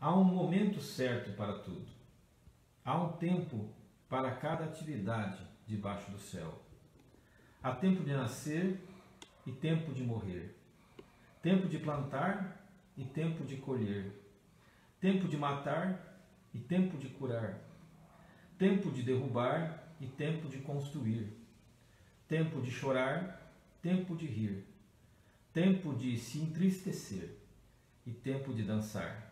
Há um momento certo para tudo. Há um tempo para cada atividade debaixo do céu. Há tempo de nascer e tempo de morrer. Tempo de plantar e tempo de colher. Tempo de matar e tempo de curar. Tempo de derrubar e tempo de construir. Tempo de chorar, tempo de rir. Tempo de se entristecer e tempo de dançar.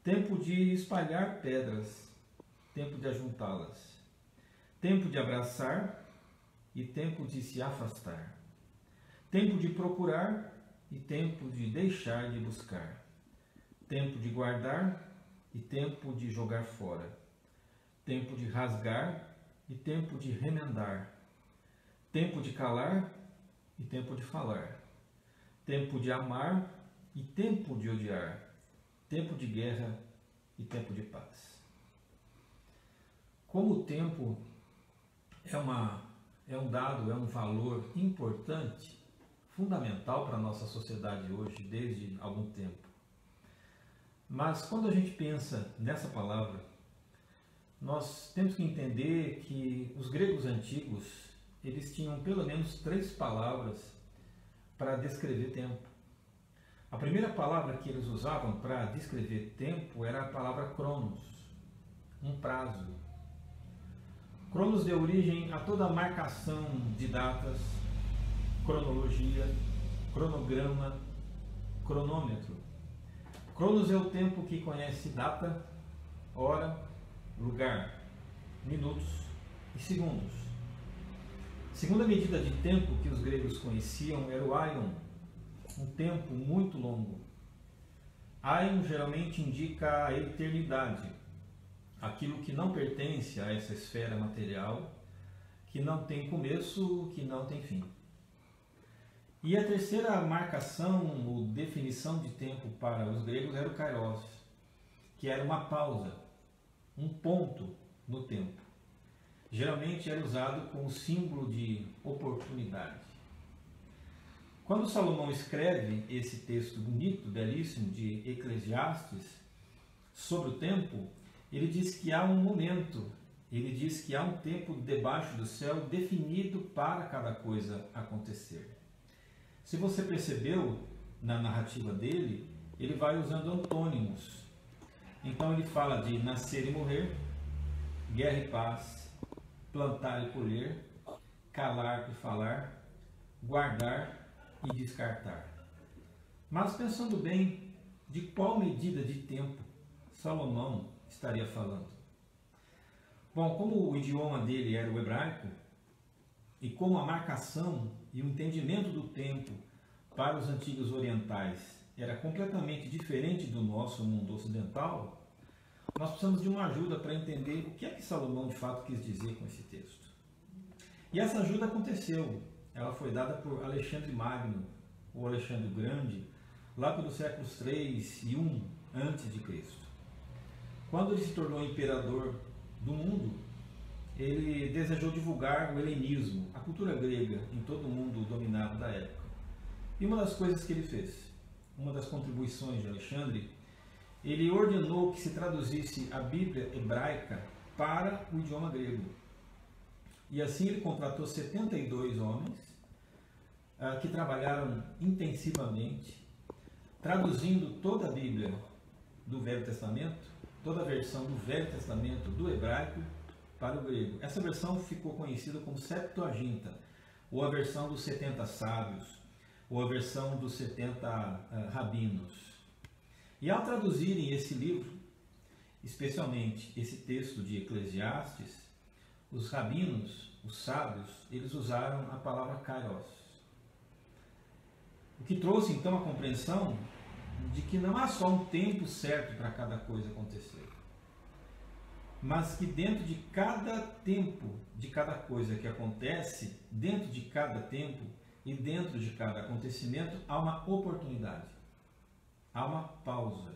Tempo de espalhar pedras, tempo de ajuntá-las. Tempo de abraçar e tempo de se afastar. Tempo de procurar e tempo de deixar de buscar. Tempo de guardar e tempo de jogar fora. Tempo de rasgar e tempo de remendar. Tempo de calar e tempo de falar. Tempo de amar e tempo de odiar. Tempo de guerra e tempo de paz. Como o tempo é um dado, é um valor importante, fundamental para a nossa sociedade hoje, desde algum tempo. Mas quando a gente pensa nessa palavra, nós temos que entender que os gregos antigos, eles tinham pelo menos 3 palavras para descrever tempo. A primeira palavra que eles usavam para descrever tempo era a palavra cronos, um prazo. Cronos deu origem a toda a marcação de datas, cronologia, cronograma, cronômetro. Cronos é o tempo que conhece data, hora, lugar, minutos e segundos. A segunda medida de tempo que os gregos conheciam era o aion, um tempo muito longo. Aion geralmente indica a eternidade, aquilo que não pertence a essa esfera material, que não tem começo, que não tem fim. E a terceira marcação ou definição de tempo para os gregos era o kairos, que era uma pausa, um ponto no tempo. Geralmente era usado como símbolo de oportunidade. Quando Salomão escreve esse texto bonito, belíssimo, de Eclesiastes, sobre o tempo, ele diz que há um momento, ele diz que há um tempo debaixo do céu definido para cada coisa acontecer. Se você percebeu na narrativa dele, ele vai usando antônimos. Então ele fala de nascer e morrer, guerra e paz, plantar e colher, calar e falar, guardar e descartar. Mas pensando bem, de qual medida de tempo Salomão estaria falando? Bom, como o idioma dele era o hebraico, e como a marcação e o entendimento do tempo para os antigos orientais era completamente diferente do nosso mundo ocidental, nós precisamos de uma ajuda para entender o que é que Salomão de fato quis dizer com esse texto. E essa ajuda aconteceu. Ela foi dada por Alexandre Magno, ou Alexandre o Grande, lá pelos séculos 3 e 1 a.C. Quando ele se tornou imperador do mundo, ele desejou divulgar o helenismo, a cultura grega, em todo o mundo dominado da época. E uma das coisas que ele fez, uma das contribuições de Alexandre, ele ordenou que se traduzisse a Bíblia hebraica para o idioma grego. E assim ele contratou 72 homens que trabalharam intensivamente, traduzindo toda a Bíblia do Velho Testamento, toda a versão do Velho Testamento do hebraico para o grego. Essa versão ficou conhecida como Septuaginta, ou a versão dos 70 sábios, ou a versão dos 70 rabinos. E ao traduzirem esse livro, especialmente esse texto de Eclesiastes, os rabinos, os sábios, eles usaram a palavra kairos. O que trouxe então a compreensão de que não há só um tempo certo para cada coisa acontecer, mas que dentro de cada tempo, de cada coisa que acontece, dentro de cada tempo e dentro de cada acontecimento, há uma oportunidade, há uma pausa.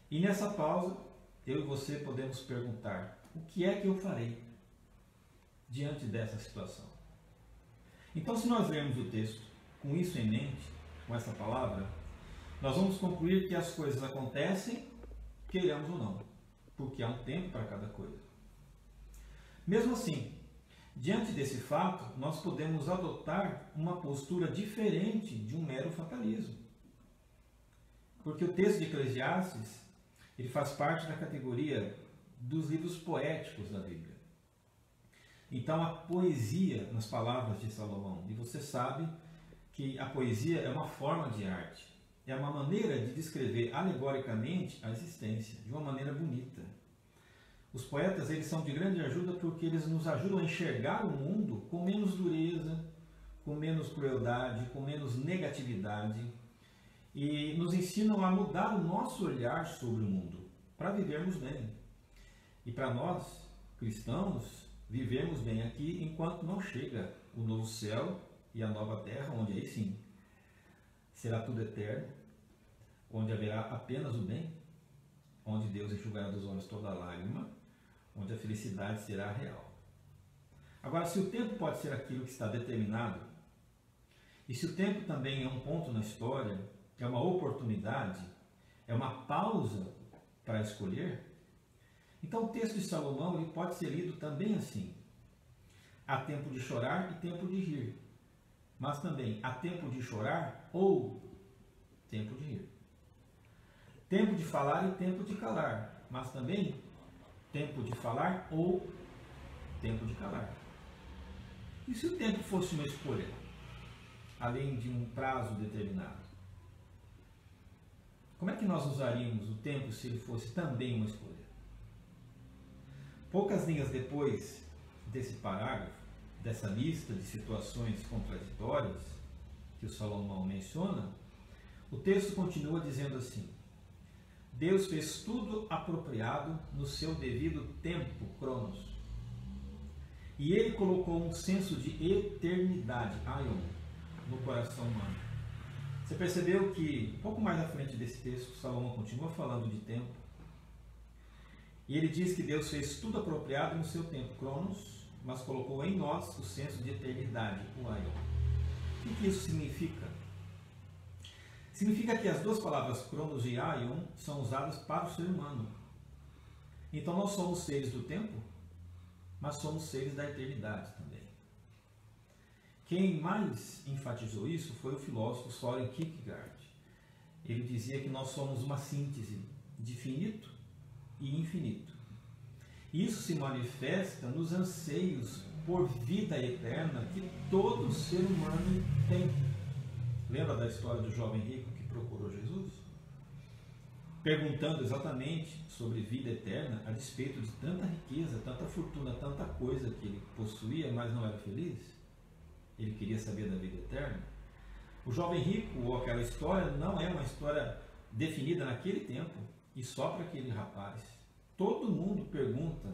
E nessa pausa, eu e você podemos perguntar: o que é que eu farei diante dessa situação? Então, se nós lermos o texto com isso em mente, com essa palavra, nós vamos concluir que as coisas acontecem queiramos ou não, porque há um tempo para cada coisa. Mesmo assim, diante desse fato, nós podemos adotar uma postura diferente de um mero fatalismo. Porque o texto de Eclesiastes, ele faz parte da categoria dos livros poéticos da Bíblia. Então, a poesia nas palavras de Salomão, e você sabe que a poesia é uma forma de arte, é uma maneira de descrever alegoricamente a existência, de uma maneira bonita. Os poetas, eles são de grande ajuda porque eles nos ajudam a enxergar o mundo com menos dureza, com menos crueldade, com menos negatividade, e nos ensinam a mudar o nosso olhar sobre o mundo, para vivermos bem. E para nós, cristãos, vivermos bem aqui enquanto não chega o novo céu e a nova terra, onde aí sim será tudo eterno, onde haverá apenas o bem, onde Deus enxugará dos olhos toda lágrima, onde a felicidade será real. Agora, se o tempo pode ser aquilo que está determinado, e se o tempo também é um ponto na história, é uma oportunidade, é uma pausa para escolher, então o texto de Salomão ele pode ser lido também assim. Há tempo de chorar e tempo de rir, mas também há tempo de chorar ou tempo de rir. Tempo de falar e tempo de calar, mas também tempo de falar ou tempo de calar. E se o tempo fosse uma escolha, além de um prazo determinado? Como é que nós usaríamos o tempo se ele fosse também uma escolha? Poucas linhas depois desse parágrafo, dessa lista de situações contraditórias que o Salomão menciona, o texto continua dizendo assim: Deus fez tudo apropriado no seu devido tempo, cronos. E ele colocou um senso de eternidade, aion, no coração humano. Você percebeu que, um pouco mais à frente desse texto, Salomão continua falando de tempo. E ele diz que Deus fez tudo apropriado no seu tempo, cronos, mas colocou em nós o senso de eternidade, o aion. O que isso significa? Significa que as duas palavras cronos e aion são usadas para o ser humano. Então nós somos seres do tempo, mas somos seres da eternidade também. Quem mais enfatizou isso foi o filósofo Søren Kierkegaard. Ele dizia que nós somos uma síntese de finito e infinito. Isso se manifesta nos anseios por vida eterna que todo ser humano tem. Lembra da história do jovem rico que procurou Jesus? Perguntando exatamente sobre vida eterna a despeito de tanta riqueza, tanta fortuna, tanta coisa que ele possuía, mas não era feliz. Ele queria saber da vida eterna. O jovem rico, ou aquela história, não é uma história definida naquele tempo e só para aquele rapaz. Todo mundo pergunta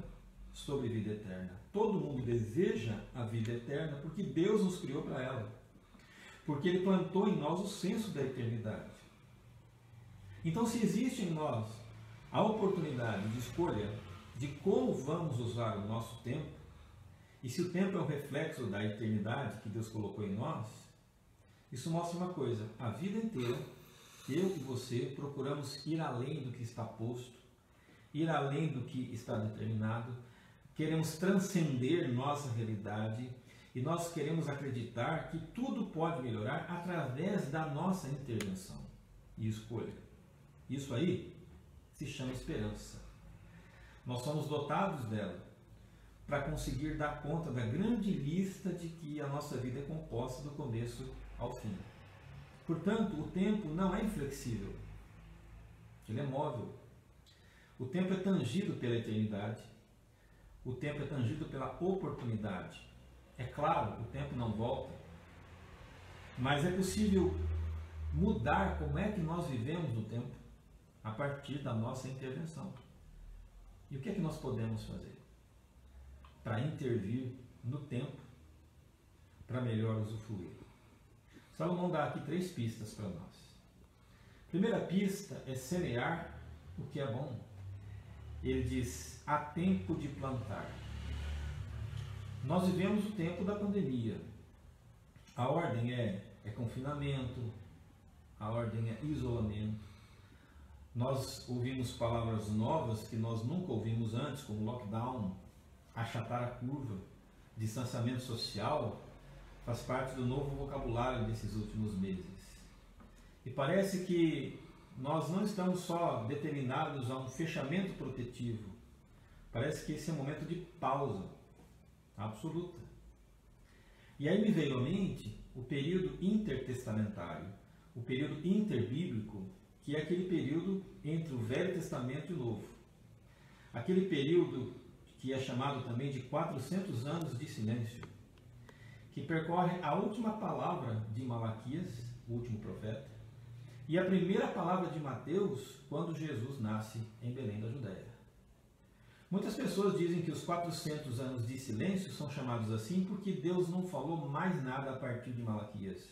sobre vida eterna. Todo mundo deseja a vida eterna porque Deus nos criou para ela. Porque Ele plantou em nós o senso da eternidade. Então, se existe em nós a oportunidade de escolha de como vamos usar o nosso tempo, e se o tempo é um reflexo da eternidade que Deus colocou em nós, isso mostra uma coisa: a vida inteira, eu e você procuramos ir além do que está posto, ir além do que está determinado, queremos transcender nossa realidade e nós queremos acreditar que tudo pode melhorar através da nossa intervenção e escolha. Isso aí se chama esperança. Nós somos dotados dela para conseguir dar conta da grande lista de que a nossa vida é composta do começo ao fim. Portanto, o tempo não é inflexível, ele é móvel. O tempo é tangido pela eternidade, o tempo é tangido pela oportunidade. É claro, o tempo não volta, mas é possível mudar como é que nós vivemos no tempo a partir da nossa intervenção. E o que é que nós podemos fazer para intervir no tempo para melhor usufruir? Salomão dá aqui 3 pistas para nós. A primeira pista é semear o que é bom. Ele diz: há tempo de plantar. Nós vivemos o tempo da pandemia. A ordem é confinamento, a ordem é isolamento. Nós ouvimos palavras novas que nós nunca ouvimos antes, como lockdown, achatar a curva, distanciamento social, faz parte do novo vocabulário desses últimos meses. E parece que nós não estamos só determinados a um fechamento protetivo. Parece que esse é um momento de pausa absoluta. E aí me veio à mente o período intertestamentário, o período interbíblico, que é aquele período entre o Velho Testamento e o Novo. Aquele período que é chamado também de 400 anos de silêncio, que percorre a última palavra de Malaquias, o último profeta, e a primeira palavra de Mateus, quando Jesus nasce em Belém da Judéia. Muitas pessoas dizem que os 400 anos de silêncio são chamados assim porque Deus não falou mais nada a partir de Malaquias.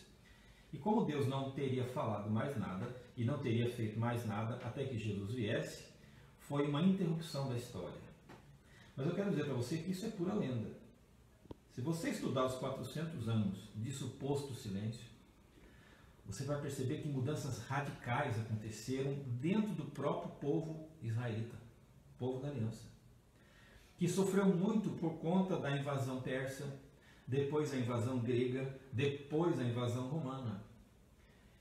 E como Deus não teria falado mais nada e não teria feito mais nada até que Jesus viesse, foi uma interrupção da história. Mas eu quero dizer para você que isso é pura lenda. Se você estudar os 400 anos de suposto silêncio, você vai perceber que mudanças radicais aconteceram dentro do próprio povo israelita, povo da aliança, que sofreu muito por conta da invasão persa, depois a invasão grega, depois a invasão romana.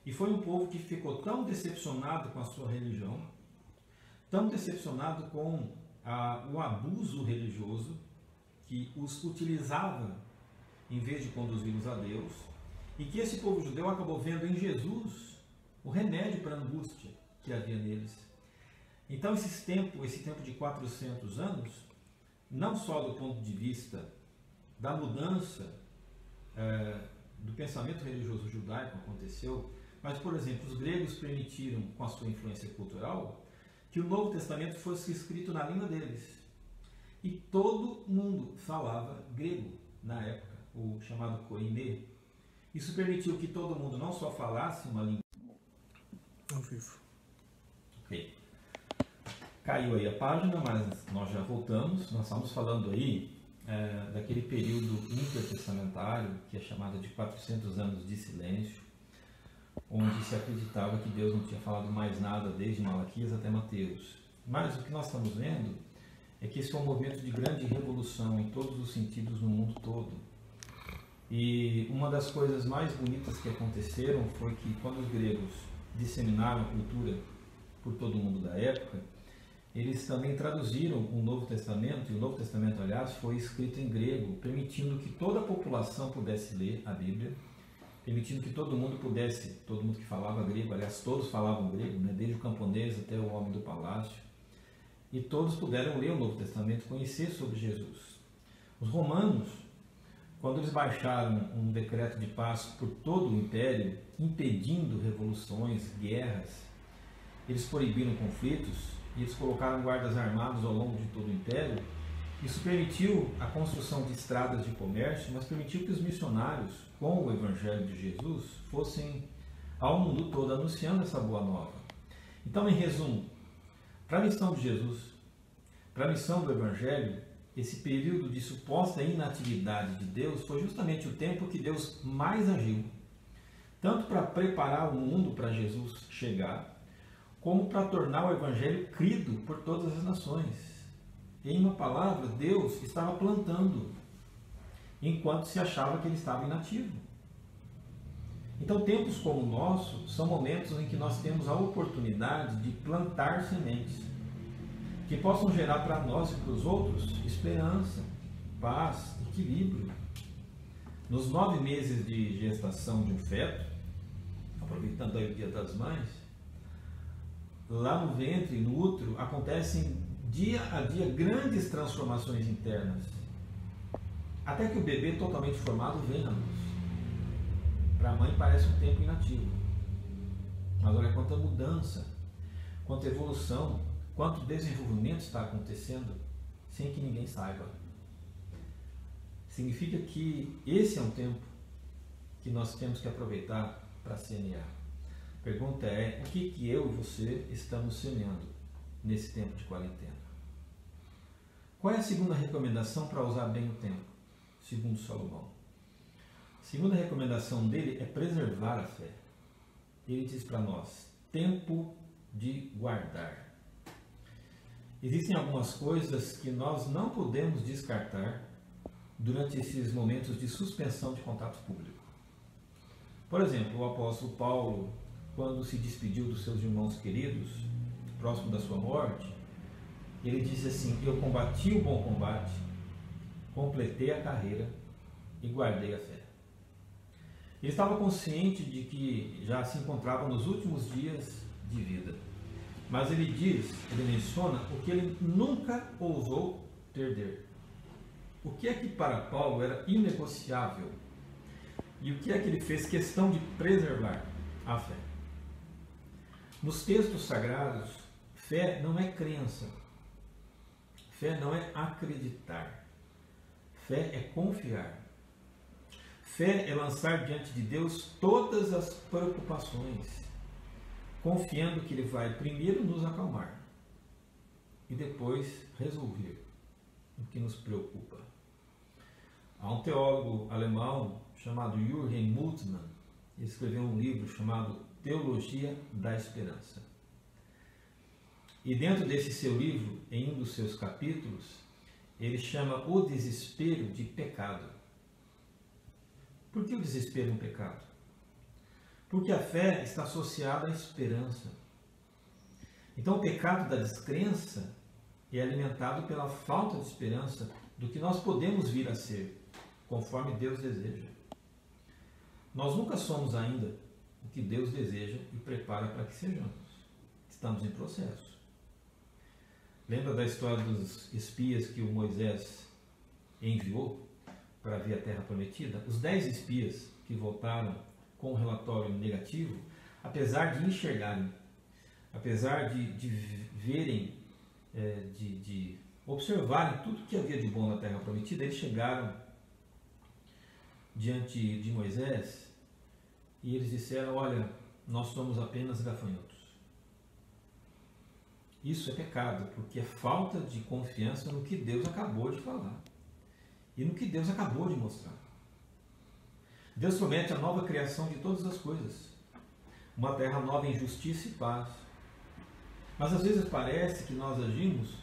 E foi um povo que ficou tão decepcionado com a sua religião, tão decepcionado com o abuso religioso, que os utilizava em vez de conduzi-los a Deus, e que esse povo judeu acabou vendo em Jesus o remédio para a angústia que havia neles. Então esse tempo de 400 anos, não só do ponto de vista da mudança do pensamento religioso judaico aconteceu, mas, por exemplo, os gregos permitiram, com a sua influência cultural, que o Novo Testamento fosse escrito na língua deles. E todo mundo falava grego na época, o chamado koiné. Isso permitiu que todo mundo não só falasse uma língua... Ao vivo. Ok. Caiu aí a página, mas nós já voltamos. Nós estamos falando aí daquele período intertestamentário, que é chamado de 400 anos de silêncio, onde se acreditava que Deus não tinha falado mais nada desde Malaquias até Mateus. Mas o que nós estamos vendo é que esse é um movimento de grande revolução em todos os sentidos no mundo todo. E uma das coisas mais bonitas que aconteceram foi que quando os gregos disseminaram a cultura por todo o mundo da época, eles também traduziram o Novo Testamento, e o Novo Testamento, aliás, foi escrito em grego, permitindo que toda a população pudesse ler a Bíblia, permitindo que todo mundo que falava grego, aliás, todos falavam grego, né, desde o camponês até o homem do palácio, e todos puderam ler o Novo Testamento, conhecer sobre Jesus. Os romanos, quando eles baixaram um decreto de paz por todo o império, impedindo revoluções, guerras, eles proibiram conflitos, e eles colocaram guardas armados ao longo de todo o império. Isso permitiu a construção de estradas de comércio, mas permitiu que os missionários, com o Evangelho de Jesus, fossem ao mundo todo anunciando essa boa nova. Então, em resumo, para a missão de Jesus, para a missão do Evangelho, esse período de suposta inatividade de Deus foi justamente o tempo que Deus mais agiu, tanto para preparar o mundo para Jesus chegar, como para tornar o Evangelho crido por todas as nações. Em uma palavra, Deus estava plantando, enquanto se achava que ele estava inativo. Então, tempos como o nosso são momentos em que nós temos a oportunidade de plantar sementes que possam gerar para nós e para os outros esperança, paz, equilíbrio. Nos 9 meses de gestação de um feto, aproveitando aí o Dia das Mães, lá no ventre, no útero, acontecem dia a dia grandes transformações internas, até que o bebê totalmente formado vem à luz. Para a mãe parece um tempo inativo, mas olha quanta mudança, quanta evolução, quanto desenvolvimento está acontecendo sem que ninguém saiba. Significa que esse é um tempo que nós temos que aproveitar para semear. A pergunta é, o que eu e você estamos semeando nesse tempo de quarentena? Qual é a segunda recomendação para usar bem o tempo, segundo Salomão? A segunda recomendação dele é preservar a fé. Ele diz para nós, tempo de guardar. Existem algumas coisas que nós não podemos descartar durante esses momentos de suspensão de contato público. Por exemplo, o apóstolo Paulo, quando se despediu dos seus irmãos queridos, próximo da sua morte, ele disse assim: eu combati o bom combate, completei a carreira e guardei a fé. Ele estava consciente de que já se encontrava nos últimos dias de vida. Mas ele menciona o que ele nunca ousou perder. O que é que para Paulo era inegociável? E o que é que ele fez questão de preservar? A fé. Nos textos sagrados, fé não é crença. Fé não é acreditar. Fé é confiar. Fé é lançar diante de Deus todas as preocupações, confiando que Ele vai primeiro nos acalmar e depois resolver o que nos preocupa. Há um teólogo alemão chamado Jürgen Moltmann, ele escreveu um livro chamado Teologia da Esperança. E dentro desse seu livro, em um dos seus capítulos, ele chama o desespero de pecado. Por que o desespero é um pecado? Porque a fé está associada à esperança. Então, o pecado da descrença é alimentado pela falta de esperança do que nós podemos vir a ser, conforme Deus deseja. Nós nunca somos ainda o que Deus deseja e prepara para que sejamos. Estamos em processo. Lembra da história dos espias que o Moisés enviou para ver a terra prometida? Os 10 espias que voltaram com um relatório negativo, apesar de enxergarem, apesar de verem, de observarem tudo que havia de bom na terra prometida, eles chegaram diante de Moisés e eles disseram: olha, nós somos apenas gafanhotos. Isso é pecado, porque é falta de confiança no que Deus acabou de falar e no que Deus acabou de mostrar. Deus promete a nova criação de todas as coisas, uma terra nova em justiça e paz. Mas às vezes parece que nós agimos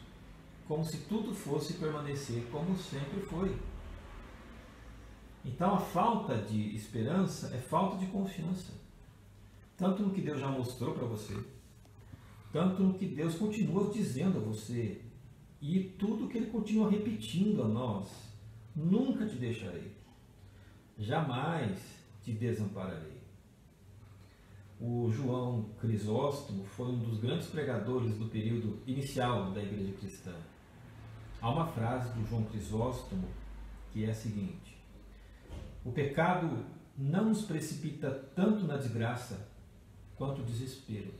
como se tudo fosse permanecer como sempre foi. Então a falta de esperança é falta de confiança, tanto no que Deus já mostrou para você, tanto no que Deus continua dizendo a você e tudo que Ele continua repetindo a nós: nunca te deixarei, jamais te desampararei. O João Crisóstomo foi um dos grandes pregadores do período inicial da igreja cristã. Há uma frase do João Crisóstomo que é a seguinte: o pecado não nos precipita tanto na desgraça quanto o desespero.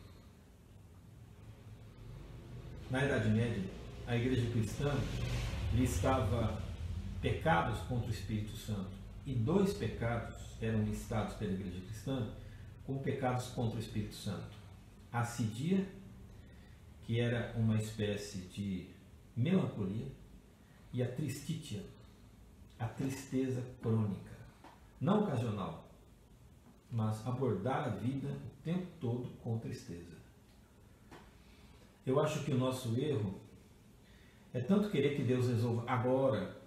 Na Idade Média, a igreja cristã listava pecados contra o Espírito Santo, e 2 pecados eram listados pela igreja cristã como pecados contra o Espírito Santo: a assidia, que era uma espécie de melancolia, e a tristitia, a tristeza crônica, não ocasional, mas abordar a vida o tempo todo com tristeza. Eu acho que o nosso erro é tanto querer que Deus resolva agora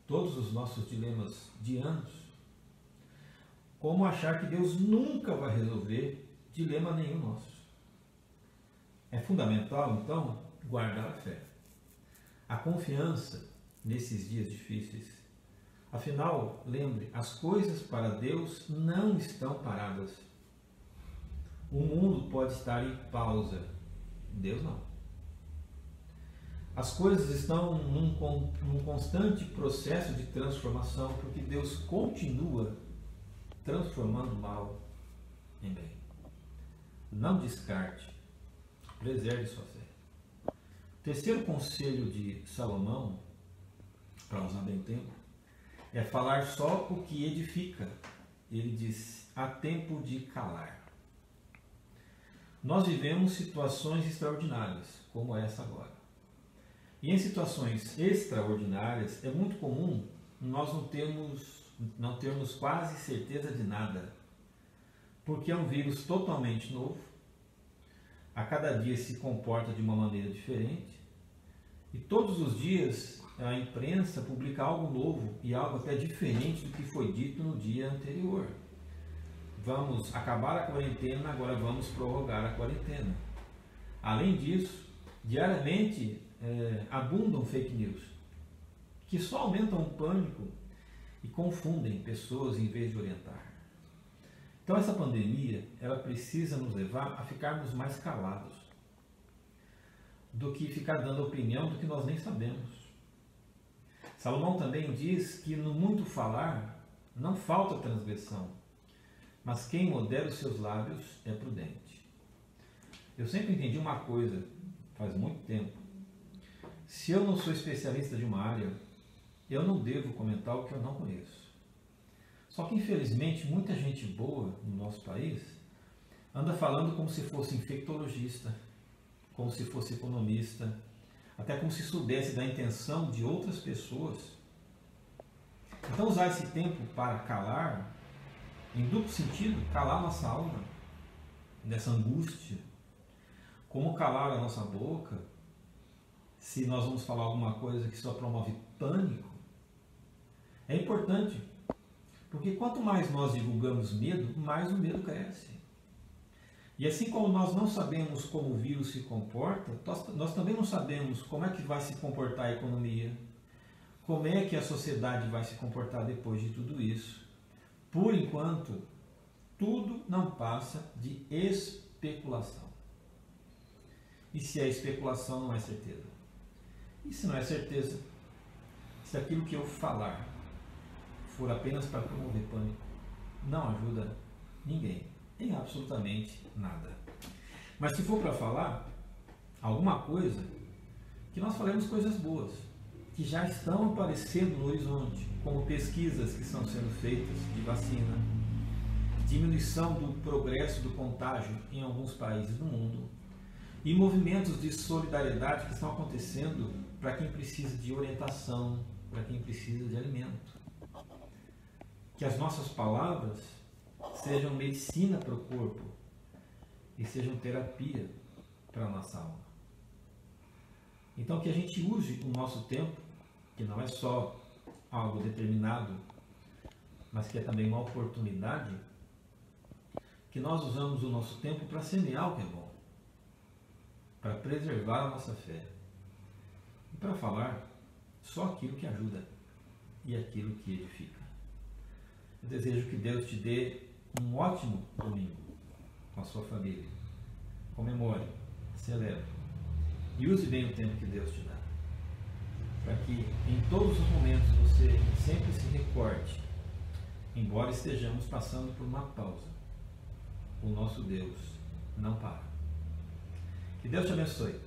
todos os nossos dilemas de anos, como achar que Deus nunca vai resolver dilema nenhum nosso. É fundamental, então, guardar a fé, a confiança nesses dias difíceis. Afinal, lembre, as coisas para Deus não estão paradas. O mundo pode estar em pausa, Deus não. As coisas estão num constante processo de transformação, porque Deus continua transformando o mal em bem. Não descarte, preserve sua fé. O terceiro conselho de Salomão, para usar bem o tempo, é falar só o que edifica. Ele diz: há tempo de calar. Nós vivemos situações extraordinárias, como essa agora. E em situações extraordinárias é muito comum nós não termos quase certeza de nada, porque é um vírus totalmente novo. a cada dia se comporta de uma maneira diferente, e todos os dias a imprensa publica algo novo e algo até diferente do que foi dito no dia anterior. Vamos acabar a quarentena, agora vamos prorrogar a quarentena. Além disso, diariamente abundam fake news, que só aumentam o pânico e confundem pessoas em vez de orientar. Então essa pandemia, ela precisa nos levar a ficarmos mais calados do que ficar dando opinião do que nós nem sabemos. Salomão também diz que no muito falar não falta transgressão, mas quem modera os seus lábios é prudente. Eu sempre entendi uma coisa, faz muito tempo. Se eu não sou especialista de uma área, eu não devo comentar o que eu não conheço. Só que, infelizmente, muita gente boa no nosso país anda falando como se fosse infectologista, como se fosse economista, até como se soubesse da intenção de outras pessoas. Então, usar esse tempo para calar, em duplo sentido, calar nossa alma dessa angústia, como calar a nossa boca, se nós vamos falar alguma coisa que só promove pânico, é importante, porque quanto mais nós divulgamos medo, mais o medo cresce. E assim como nós não sabemos como o vírus se comporta, nós também não sabemos como é que vai se comportar a economia, como é que a sociedade vai se comportar depois de tudo isso. Por enquanto, tudo não passa de especulação. E se a especulação não é certeza? E se não é certeza? Se aquilo que eu falar for apenas para promover pânico, não ajuda ninguém, em absolutamente nada. Mas se for para falar alguma coisa, que nós falemos coisas boas, que já estão aparecendo no horizonte, como pesquisas que estão sendo feitas de vacina, diminuição do progresso do contágio em alguns países do mundo, e movimentos de solidariedade que estão acontecendo para quem precisa de orientação, para quem precisa de alimento. Que as nossas palavras sejam medicina para o corpo e sejam terapia para a nossa alma. Então que a gente use o nosso tempo, que não é só algo determinado, mas que é também uma oportunidade, que nós usamos o nosso tempo para semear o que é bom, para preservar a nossa fé e para falar só aquilo que ajuda e aquilo que edifica. Eu desejo que Deus te dê um ótimo domingo com a sua família. Comemore, celebre e use bem o tempo que Deus te dá, para que em todos os momentos você sempre se recorde, embora estejamos passando por uma pausa, o nosso Deus não para. Que Deus te abençoe.